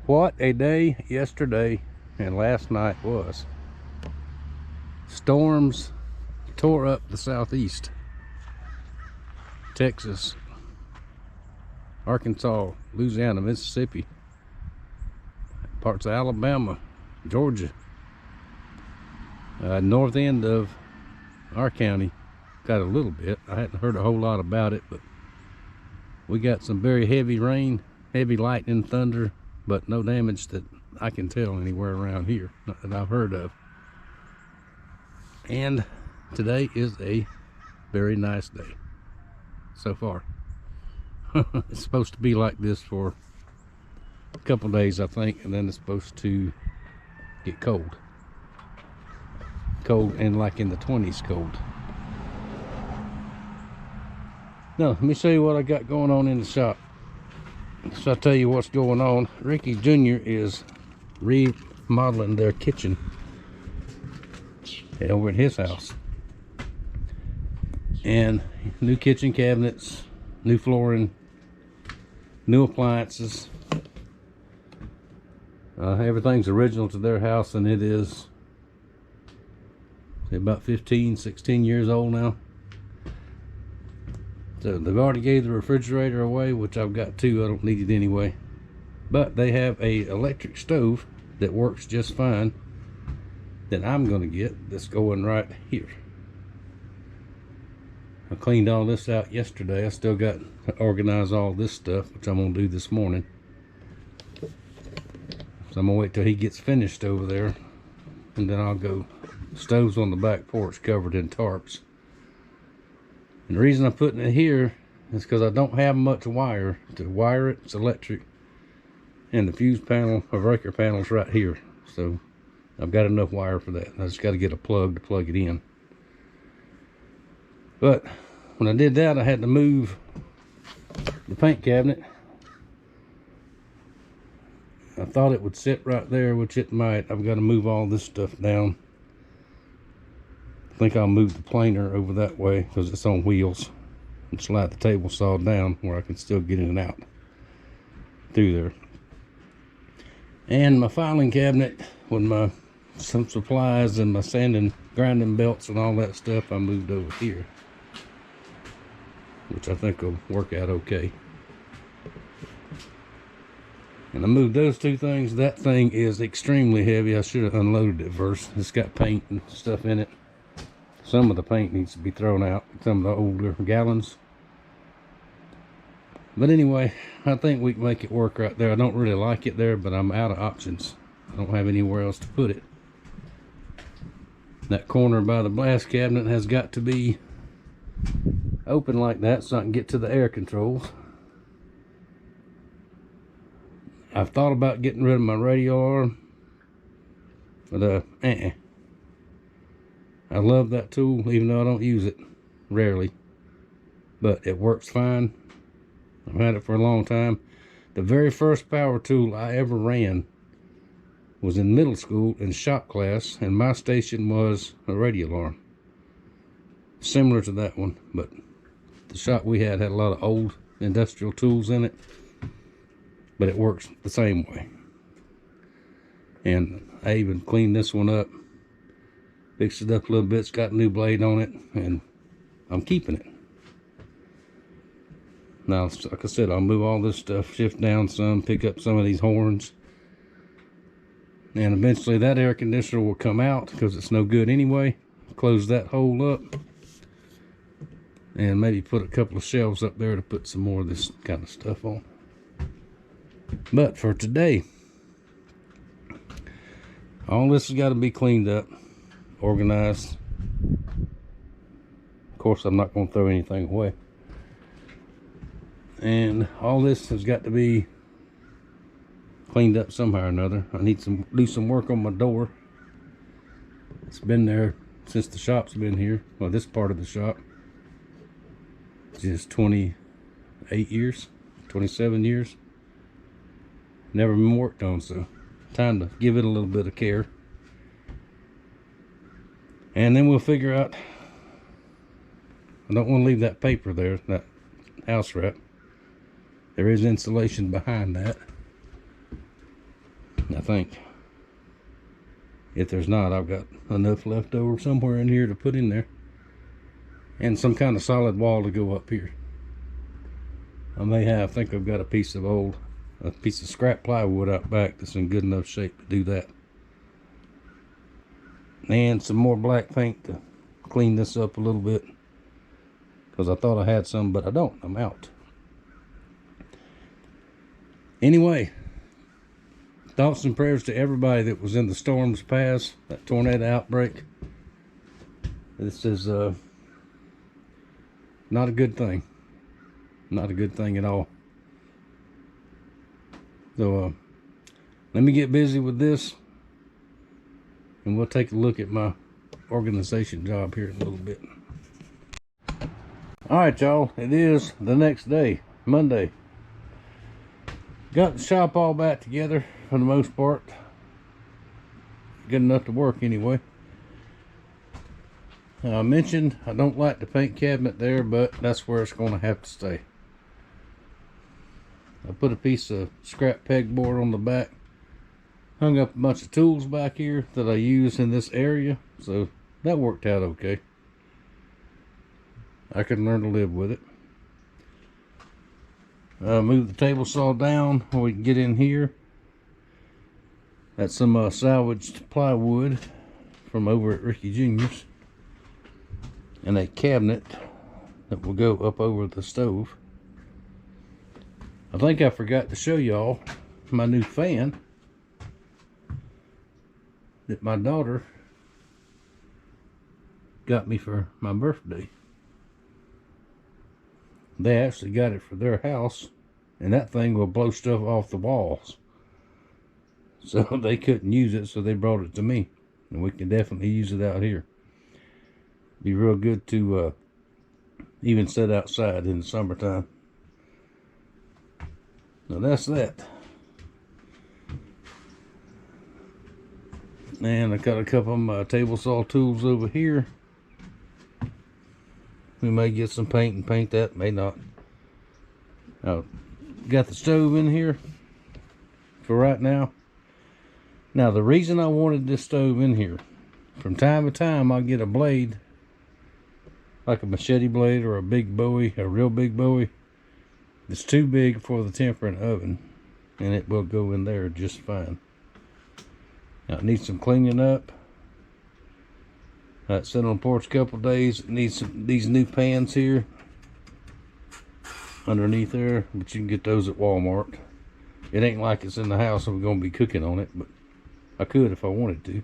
What a day yesterday and last night was. Storms tore up the southeast. Texas, Arkansas, Louisiana, Mississippi, parts of Alabama, Georgia. North end of our county got a little bit. I hadn't heard a whole lot about it, but we got some very heavy rain, heavy lightning, thunder, but no damage that I can tell anywhere around here, not that I've heard of. And today is a very nice day so far. It's supposed to be like this for a couple days, I think, and then it's supposed to get cold and like in the 20s cold. Now let me show you what I got going on in the shop. So I'll tell you what's going on. Ricky Jr. is remodeling their kitchen over at his house, and new kitchen cabinets, new flooring, new appliances. Everything's original to their house, and it is about 16 years old now. So they've already gave the refrigerator away, which I've got two. I don't need it anyway. But they have a electric stove that works just fine that I'm going to get, that's going right here. I cleaned all this out yesterday. I still got to organize all this stuff, which I'm going to do this morning. So I'm going to wait till he gets finished over there, and then I'll go. Stove's on the back porch covered in tarps. And the reason I'm putting it here is because I don't have much wire to wire it. It's electric, and the fuse panel or breaker panel's right here, so I've got enough wire for that. I just got to get a plug to plug it in. But when I did that, I had to move the paint cabinet. I thought it would sit right there, which it might. I've got to move all this stuff down. I think I'll move the planer over that way because it's on wheels, and slide the table saw down where I can still get in and out through there. And my filing cabinet with some supplies and my sanding, grinding belts and all that stuff, I moved over here, which I think will work out okay. And I moved those two things. That thing is extremely heavy. I should have unloaded it first. It's got paint and stuff in it. Some of the paint needs to be thrown out, some of the older gallons. But anyway, I think we can make it work right there. I don't really like it there, but I'm out of options. I don't have anywhere else to put it. That corner by the blast cabinet has got to be open like that so I can get to the air controls. I've thought about getting rid of my radio arm, but I love that tool, even though I don't use it rarely, but it works fine. I've had it for a long time. The very first power tool I ever ran was in middle school in shop class, and my station was a radio alarm, similar to that one, but the shop we had a lot of old industrial tools in it, but it works the same way. And I even cleaned this one up, fixed it up a little bit. It's got a new blade on it, and I'm keeping it. Now, like I said, I'll move all this stuff, shift down some, pick up some of these horns, and eventually that air conditioner will come out because it's no good anyway. Close that hole up, and maybe put a couple of shelves up there to put some more of this kind of stuff on. But for today, all this has got to be cleaned up, organized. Of course, I'm not going to throw anything away. And all this has got to be cleaned up somehow or another. I need to do some work on my door. It's been there since the shop's been here. Well, this part of the shop is 28 years, 27 years. Never been worked on, so time to give it a little bit of care. And then we'll figure out. I don't want to leave that paper there, that house wrap. There is insulation behind that. I think. If there's not, I've got enough left over somewhere in here to put in there. And some kind of solid wall to go up here. I think I've got a piece of scrap plywood out back that's in good enough shape to do that. And some more black paint to clean this up a little bit. Because I thought I had some, but I don't. I'm out. Anyway, thoughts and prayers to everybody that was in the storms past, that tornado outbreak. This is not a good thing. Not a good thing at all. So let me get busy with this, and we'll take a look at my organization job here in a little bit. Alright, y'all, it is the next day, Monday. Got the shop all back together for the most part. Good enough to work anyway. I mentioned I don't like the paint cabinet there, but that's where it's going to have to stay. I put a piece of scrap pegboard on the back. Hung up a bunch of tools back here that I use in this area, so that worked out okay. I can learn to live with it. Move the table saw down where we can get in here. That's some salvaged plywood from over at Ricky Jr.'s. And a cabinet that will go up over the stove. I think I forgot to show y'all my new fan that my daughter got me for my birthday. They actually got it for their house, and that thing will blow stuff off the walls. So they couldn't use it, so they brought it to me, and we can definitely use it out here. Be real good to even sit outside in the summertime. Now that's that. And I got a couple of my table saw tools over here. We may get some paint and paint that, may not. Got the stove in here for right now. Now the reason I wanted this stove in here, from time to time I'll get a blade, like a machete blade or a big Bowie, a real big Bowie. It's too big for the tempering oven, and it will go in there just fine. Now it needs some cleaning up. It's sitting on the porch a couple days. It needs these new pans here underneath there, but you can get those at Walmart. It ain't like it's in the house and we're gonna be cooking on it, but I could if I wanted to.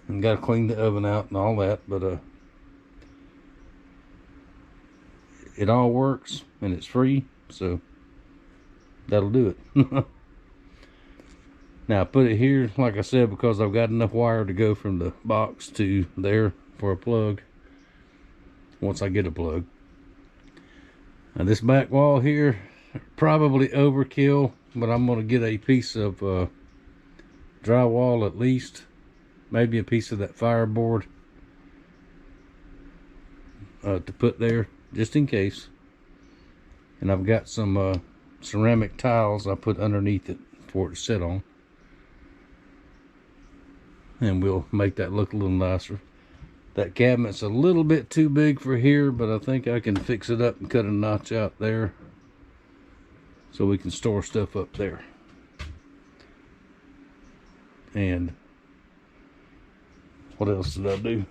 And gotta clean the oven out and all that, but it all works and it's free, so that'll do it. Now I put it here, like I said, because I've got enough wire to go from the box to there for a plug, once I get a plug. Now this back wall here, probably overkill, but I'm going to get a piece of drywall at least, maybe a piece of that fireboard to put there, just in case. And I've got some ceramic tiles I put underneath it for it to sit on. And we'll make that look a little nicer. That cabinet's a little bit too big for here, but I think I can fix it up and cut a notch out there so we can store stuff up there. And what else did I do?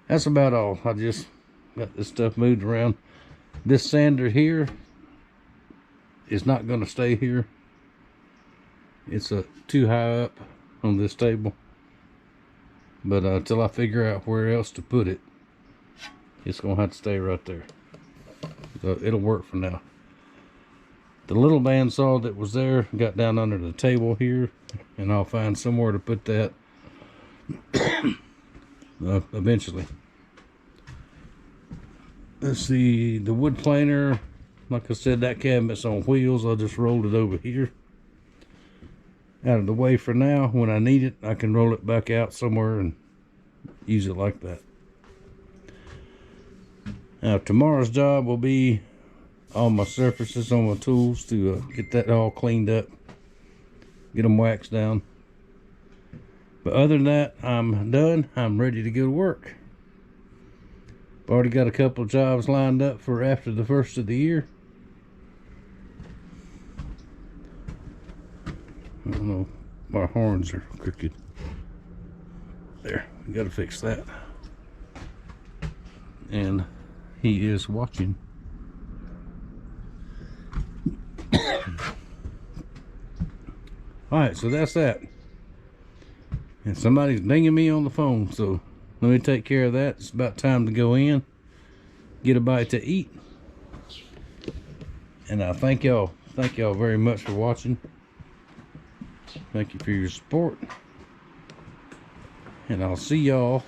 That's about all. I just got this stuff moved around. This sander here is not going to stay here. It's too high up on this table, but until I figure out where else to put it, it's gonna have to stay right there. So it'll work for now. The little bandsaw that was there got down under the table here, and I'll find somewhere to put that eventually. Let's see, the wood planer, like I said, that cabinet's on wheels. I just rolled it over here out of the way for now. When I need it, I can roll it back out somewhere and use it like that. Now tomorrow's job will be all my surfaces on my tools to get that all cleaned up, get them waxed down. But other than that, I'm done. I'm ready to go to work. Already got a couple of jobs lined up for after the first of the year. I don't know, my horns are crooked. There, we gotta fix that. And he is watching. Alright, so that's that. And somebody's dinging me on the phone, so let me take care of that. It's about time to go in, get a bite to eat. And I thank y'all very much for watching. Thank you for your support. And I'll see y'all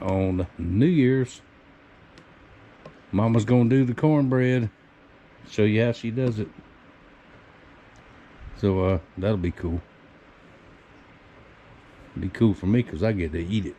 on New Year's. Mama's gonna do the cornbread, show you how she does it. So that'll be cool. Be cool for me because I get to eat it.